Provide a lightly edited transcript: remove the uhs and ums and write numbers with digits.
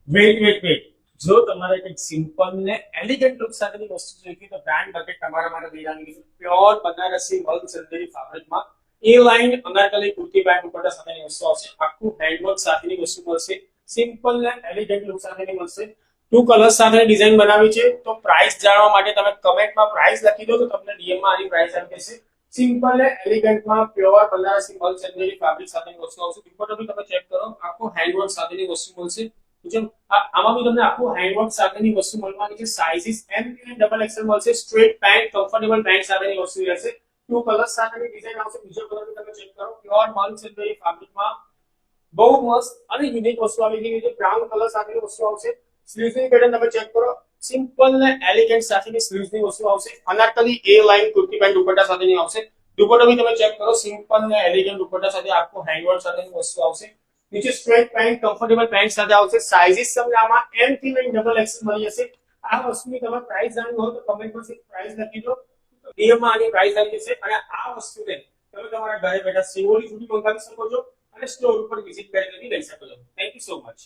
wet જો તમારે કંઈક સિમ્પલ ને એલિગન્ટ લુક સાથેની વસ્તુ જોઈતી તો બ્રાન્ડ બકેટ તમારા માટે લઈ આવી છે પ્યોર બનારસી મલ્ક ચંદેરી ફેબ્રિકમાં એ લાઈન અનારકલી કુર્તી પેન્ટ દુપટ્ટા સાથેની વસ્તુ આવશે આખું હેન્ડવર્ક સાથેની વસ્તુ મળશે સિમ્પલ ને એલિગન્ટ લુક સાથેની મળશે ટુ કલર્સ સાથેની ડિઝાઇન બનાવી છે તો પ્રાઇસ જાણવા માટે તમે કમેન્ટમાં પ્રાઇસ લખી દો તો તમને ડીએમ માં આની પ્રાઇસ આવી જશે સિમ્પલ ને એલિગન્ટમાં પ્યોર બનારસી મલ્ક ચંદેરી ફેબ્રિક સાથેની વસ્તુ આવશે દુપટ્ટો બી તમે ચેક કરો આખું હેન્ડવર્ક સાથેની વસ્તુ મળશે આમાં બી તમને આખું હેન્ડવર્ક સાથેની વસ્તુ મળવાની છે સાઇઝિસ એમ અને ડબલ એક્સેલ મળશે સ્ટ્રેટ પેન્ટ કમ્ફર્ટેબલ પેન્ટ સાથેની વસ્તુ રહેશે ટુ કલર્સ સાથેની ડિઝાઇન આવશે બીજો કલર બી તમે ચેક કરો પ્યોર મલ્ક ચંદેરી ફેબ્રિકમાં બહુ મસ્ત અને યુનિક વસ્તુ આવી ગઈ છે બ્રાઉન કલર સાથેની વસ્તુ આવશે સ્લીવ્સની પેટર્ન તમે ચેક કરો સિમ્પલ ને એલિગન્ટ સાથેની સ્લીવ્સની વસ્તુ આવશે અનારકલી એ લાઈન કુર્તી પેન્ટ દુપટ્ટા સાથેની આવશે દુપટ્ટો બી તમે ચેક કરો સિમ્પલ ને એલિગન્ટ દુપટ્ટા સાથે આખું હેન્ડવર્ક સાથેની વસ્તુ આવશે નીચે સ્ટ્રેટ પેન્ટ કમ્ફર્ટેબલ પેન્ટ સાથે આવશે સાઇઝિસ તમને આમાં એમ થી લઈને ડબલ એક્સેલ મળી જશે આ વસ્તુની તમે પ્રાઇસ જાણવી હોય તો કમેન્ટ પર પ્રાઇસ લખી દો ડીએમ માં આની પ્રાઇસ આવી જશે અને આ વસ્તુને તમે તમારા ઘરે બેઠા સિંગોલી સુધી મંગાવી શકો છો અને સ્ટોર ઉપર વિઝિટ કરીને લઈ શકો છો થેન્ક યુ સો મચ